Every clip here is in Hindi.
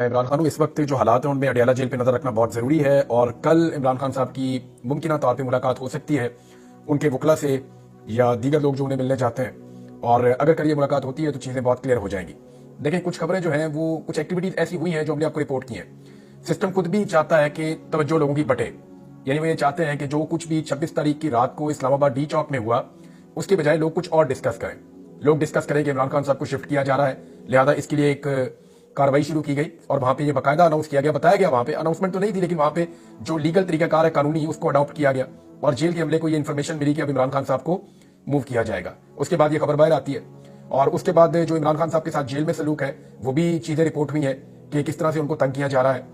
इमरान खान इस वक्त जो हालात हैं उनमें अडियाला जेल पे नजर रखना बहुत जरूरी है और कल इमरान खान साहब की मुमकिन तौर पे मुलाकात हो सकती है उनके वकला से या दीगर लोग जो उन्हें मिलने जाते हैं। और अगर कल ये मुलाकात होती है तो चीजें बहुत क्लियर हो जाएंगी। देखिए, कुछ खबरें जो हैं वो कुछ एक्टिविटीज ऐसी हुई हैं जो हमने आपको रिपोर्ट की हैं। सिस्टम खुद भी चाहता है कि तवज्जो लोगों की बटे, यानी वो ये चाहते हैं कि जो कुछ भी 26 तारीख की रात को इस्लामाबाद डी चौक में हुआ उसके बजाय लोग कुछ और डिस्कस करें। लोग डिस्कस करें कि इमरान खान साहब को शिफ्ट किया जा रहा है, लिहाजा इसके लिए एक कार्रवाई शुरू की गई और वहां पे ये बाकायदा अनाउंस किया गया, बताया गया। वहां पे अनाउंसमेंट तो नहीं थी, लेकिन वहां पे जो लीगल तरीकाकार है कानूनी उसको अडॉप्ट किया गया और जेल के अमले को ये इन्फॉर्मेशन मिली कि अब इमरान खान साहब को मूव किया जाएगा। उसके बाद ये खबर बाहर आती है और उसके बाद जो इमरान खान साहब के साथ जेल में सलूक है वो भी चीजें रिपोर्ट हुई है कि किस तरह से उनको तंग किया जा रहा है।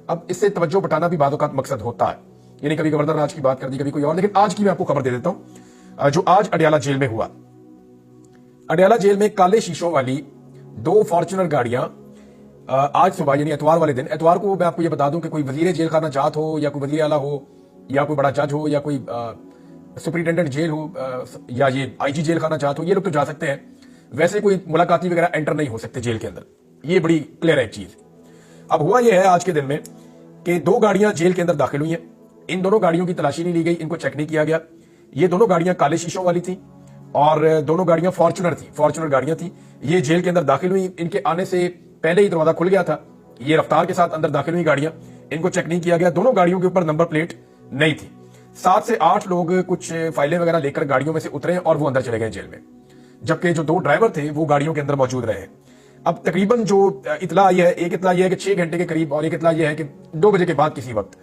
अब इससे तवज्जो बटाना भी बात मकसद होता है, यानी कभी गवर्नर राज की बात कर दी, कभी कोई और। लेकिन आज की मैं आपको खबर दे देता हूं जो आज अडियाला जेल में हुआ। अडियाला जेल में काले शीशों वाली 2 फॉर्च्यूनर गाड़ियां आज सुबह यानी एतवार वाले दिन, एतवार को मैं आपको ये बता दूं कि कोई वजीर जेल खाना जात हो या कोई वजीर आला हो या कोई बड़ा जज हो या कोई सुपरिटेंडेंट जेल हो या ये आईजी जेल खाना जात हो, ये लोग तो जा सकते हैं। वैसे कोई मुलाकाती वगैरह एंटर नहीं हो सकते जेल के अंदर, ये बड़ी क्लियर है चीज। अब हुआ यह है आज के दिन में कि 2 गाड़ियां जेल के अंदर दाखिल हुई हैं। इन दोनों गाड़ियों की तलाशी नहीं ली गई, इनको चेक नहीं किया गया। ये दोनों गाड़ियां काले शीशों वाली थी और दोनों गाड़ियां फॉर्च्यूनर गाड़ियां थी। ये जेल के अंदर दाखिल हुई, इनके आने से पहले ही दरवाजा खुल गया था। ये रफ्तार के साथ अंदर दाखिल हुई गाड़ियां, इनको चेक नहीं किया गया। दोनों गाड़ियों के ऊपर नंबर प्लेट नहीं थी। 7 से 8 लोग कुछ फाइलें वगैरह लेकर गाड़ियों में से उतरे और वो अंदर चले गए जेल में, जबकि जो 2 ड्राइवर थे वो गाड़ियों के अंदर मौजूद रहे। अब तकरीबन जो इतला यह है, एक इतला यह है कि 6 घंटे के करीब और एक इतला यह है कि 2 बजे के बाद किसी वक्त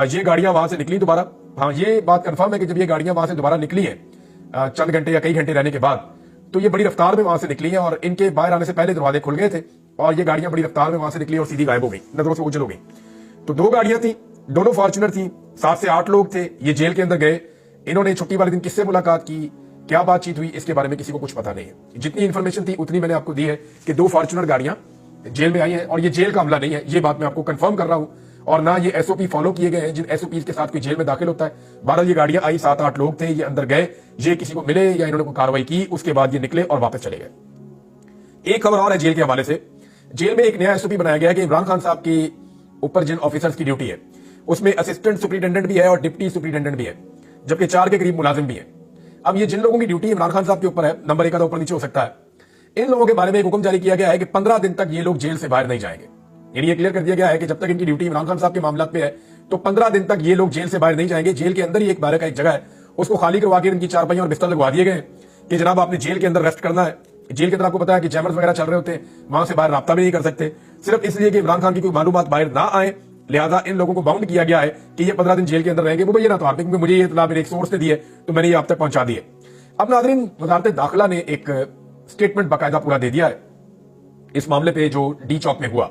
ये गाड़ियां वहां से निकली दोबारा। हाँ, ये बात कंफर्म है कि जब ये गाड़ियां वहां से दोबारा निकली है चंद घंटे या कई घंटे रहने के बाद, तो ये बड़ी रफ्तार में वहां से निकली है और इनके बाहर आने से पहले दरवाजे खुल गए थे और ये गाड़ियां बड़ी रफ्तार में वहां से निकली और सीधी गायब हो गई, नजरों से ओझल हो गई। तो 2 गाड़ियां थी, दोनों फॉर्च्यूनर थी, 7 से 8 लोग थे। ये जेल के अंदर गए, इन्होंने छुट्टी वाले दिन किससे मुलाकात की, क्या बातचीत हुई, इसके बारे में किसी को कुछ पता नहीं है। जितनी इंफॉर्मेशन थी उतनी मैंने आपको दी है कि 2 फॉर्च्यूनर गाड़ियां जेल में आई हैं और ये जेल का हमला नहीं है, ये बात मैं आपको कंफर्म कर रहा हूं। और ना ये एसओपी फॉलो किए गए हैं जिन एसओपी के साथ कोई जेल में दाखिल होता है। 12 ये गाड़ियां आई, 7-8 लोग थे, ये अंदर गए, ये किसी को मिले या इन्होंने कोई कार्रवाई की, उसके बाद ये निकले और वापस चले गए। एक खबर और है जेल के हवाले से। जेल में एक नया एसओपी बनाया गया कि इमरान खान साहब के ऊपर जिन ऑफिसर्स की ड्यूटी है उसमें असिस्टेंट सुपरिटेंडेंट भी है और डिप्टी सुपरिटेंडेंट भी है, जबकि 4 के करीब मुलाजिम भी है। अब ये जिन लोगों की ड्यूटी इमरान खान साहब के ऊपर है, नंबर 1 का ऊपर नीचे हो सकता है, इन लोगों के बारे में एक हुक्म जारी किया गया है कि 15 दिन तक ये लोग जेल से बाहर नहीं जाएंगे। यानी ये क्लियर कर दिया गया है कि जब तक इनकी ड्यूटी इमरान खान साहब के मामला पे है तो 15 दिन तक ये लोग जेल से बाहर नहीं जाएंगे। जेल के अंदर ही एक बारह का एक जगह है, उसको खाली करवा के इनकी चारपाई और बिस्तर लगवा दिए गए कि जनाब आपने जेल के अंदर रेस्ट करना है। जेल के अंदर आपको पता है कि जैमर्स वगैरह चल रहे होते हैं, वहां से बाहर राब्ता भी नहीं कर सकते, सिर्फ इसलिए कि इमरान खान की कोई मालूमात बाहर ना आए। लिहाजा इन लोगों को बाउंड किया गया है कि ये 15 दिन जेल के अंदर रहेंगे। वो ना तौर पर, क्योंकि मुझे ये इत्तला मेरे एक सोर्स ने दी है तो मैंने ये आप तक पहुंचा दी है। अब नाज़रीन, वज़ारत दाखिला ने एक स्टेटमेंट बाकायदा पूरा दे दिया है इस मामले पे जो डी चौक में हुआ।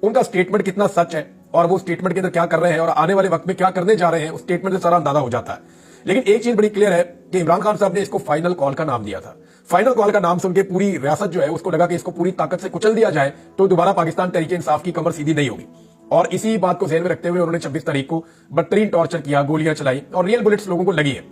उनका स्टेटमेंट कितना सच है और वो स्टेटमेंट के अंदर क्या कर रहे हैं और आने वाले वक्त में क्या करने जा रहे हैं, उस स्टेटमेंट से सारा अंदाजा हो जाता है। लेकिन एक चीज बड़ी क्लियर है कि इमरान खान साहब ने इसको फाइनल कॉल का नाम दिया था। फाइनल कॉल का नाम सुन के पूरी रियासत जो है उसको लगा कि इसको पूरी ताकत से कुचल दिया जाए तो दोबारा पाकिस्तान तहरीक इंसाफ की कमर सीधी नहीं होगी। और इसी बात को ज़हन में रखते हुए उन्होंने 26 तारीख को बदतरीन टॉर्चर किया, गोलियां चलाई और रियल बुलेट्स लोगों को लगी है।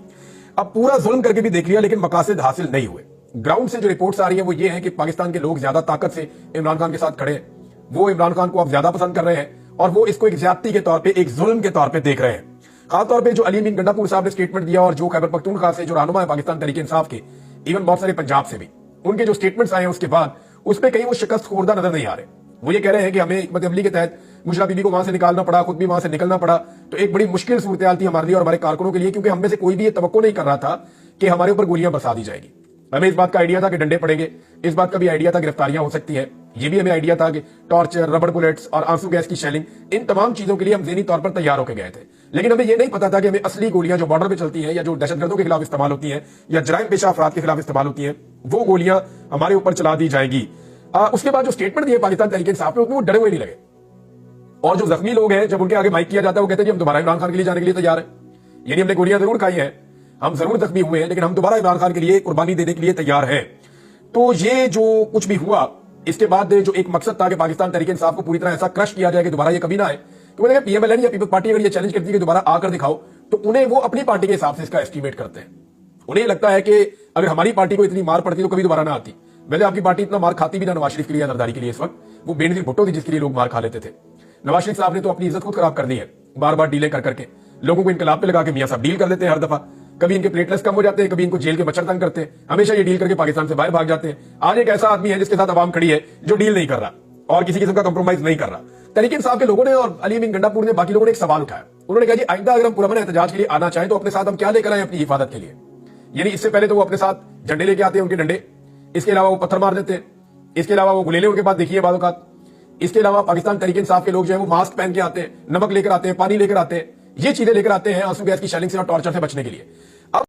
अब पूरा जुल्म करके भी देख लिया लेकिन मकासद हासिल नहीं हुए। ग्राउंड से जो रिपोर्ट्स आ रही है वो ये है कि पाकिस्तान के लोग ज्यादा ताकत से इमरान खान के साथ खड़े हैं, वो इमरान खान को अब ज्यादा पसंद कर रहे हैं और वो इसको एक ज्यादती के तौर पे, एक जुल्म के तौर पे देख रहे हैं। खासतौर पे जो अली अमीन गंडापुर साहब ने स्टेटमेंट दिया और जो खैबर पख्तूनख्वा से जो रहनुमा है पाकिस्तान तहरीक इंसाफ के, इवन बहुत सारे पंजाब से भी, उनके जो स्टेटमेंट्स आए हैं उसके बाद उसमें कहीं वो शिकस्त खोरदा नजर नहीं आ रहे। वो ये कह रहे हैं कि हमें हिकमत अमली के तहत मुशर्रफ बीबी को वहां से निकालना पड़ा, खुद भी वहां से निकलना पड़ा, तो एक बड़ी मुश्किल सूरत थी हमारे लिए और हमारे कारकुनों के लिए, क्योंकि हम में से कोई भी ये तवक्को नहीं कर रहा था कि हमारे ऊपर गोलियां बरसा दी जाएगी। हमें इस बात का आइडिया था कि डंडे पड़ेंगे, इस बात का भी आइडिया था गिरफ्तारियां हो सकती है, ये भी हमें आइडिया था कि टॉर्चर, रबड़ बुलेट्स और आंसू गैस की शेलिंग, इन तमाम चीजों के लिए हम ज़हनी तौर पर तैयार होकर गए थे। लेकिन हमें यह नहीं पता था कि हमें असली गोलियां जो बॉर्डर पे चलती हैं या जो दहशतगर्दों के खिलाफ इस्तेमाल होती हैं या जराइम पेशा अफराद के खिलाफ इस्तेमाल होती हैं, वो गोलियां हमारे ऊपर चला दी जाएंगी। उसके बाद जो स्टेटमेंट दिए पाकिस्तान तहरीक इंसाफ ने उसमें वो डरे हुए नहीं लगे। और जो जख्मी लोग हैं जब उनके आगे माइक किया जाता है वो कहते हैं कि हम दोबारा इमरान खान के लिए जाने के लिए तैयार है। यानी हमने गोलियां जरूर खाई हैं, हम जरूर जख्मी हुए हैं, लेकिन हम दोबारा इमरान खान के लिए कुर्बानी देने के लिए तैयार हैं। तो ये जो कुछ भी हुआ इसके बाद जो एक मकसद था कि पाकिस्तान तहरीक इंसाफ को पूरी तरह ऐसा क्रश किया जाए कि दोबारा ये कभी ना आए। तो मैंने कहा पीएमएलएन या पीपल्स पार्टी अगर ये चैलेंज करती है कि दोबारा आकर दिखाओ, तो उन्हें वो अपनी पार्टी के हिसाब से इसका एस्टीमेट करते हैं। उन्हें लगता है कि अगर हमारी पार्टी को इतनी मार पड़ती तो कभी दोबारा ना आती। वैसे आपकी पार्टी इतना मार खाती भी ना नवाज शरीफ के लिए या जरदारी के लिए इस वक्त, वो बेनजीर भुट्टो थी जिसके लिए लोग मार खा लेते थे। नवाज शरीफ साहब ने तो अपनी इज्जत खुद खराब कर दी है, बार बार डीलें कर करके लोगों को इनकलाब पे लगा के मियां साहब डील कर लेते हैं हर दफा। कभी इनके प्लेटलेस कम हो जाते हैं, कभी इनको जेल के मच्छर तंग करते हैं, हमेशा ये डील करके पाकिस्तान से बाहर भाग जाते हैं। आज एक ऐसा आदमी है जिसके साथ अवाम खड़ी है जो डील नहीं कर रहा और किसी किस्म का कंप्रोमाइज नहीं कर रहा। तरीके इंसाफ के लोगों ने और अली अमीन गंडापुर ने, बाकी लोगों ने एक सवाल उठाया। उन्होंने कहा जी आइंदा अगर हम पुरअमन एहतजाज के लिए आना चाहें तो अपने साथ हम क्या लेकर आए अपनी हिफाजत के लिए। यानी इससे पहले तो वो अपने साथ झंडे लेके आते हैं, उनके डंडे, इसके अलावा वो पत्थर मार देते हैं, इसके अलावा वो गुलेले उनके पास देखिए बाज़-औक़ात, इसके अलावा पाकिस्तान तरीके इंसाफ के लोग जो है वो मास्क पहन के आते हैं, नमक लेकर आते हैं, पानी लेकर आते हैं, ये चीजें लेकर आते हैं आंसू गैस की शेलिंग से और टॉर्चर से बचने के लिए। अब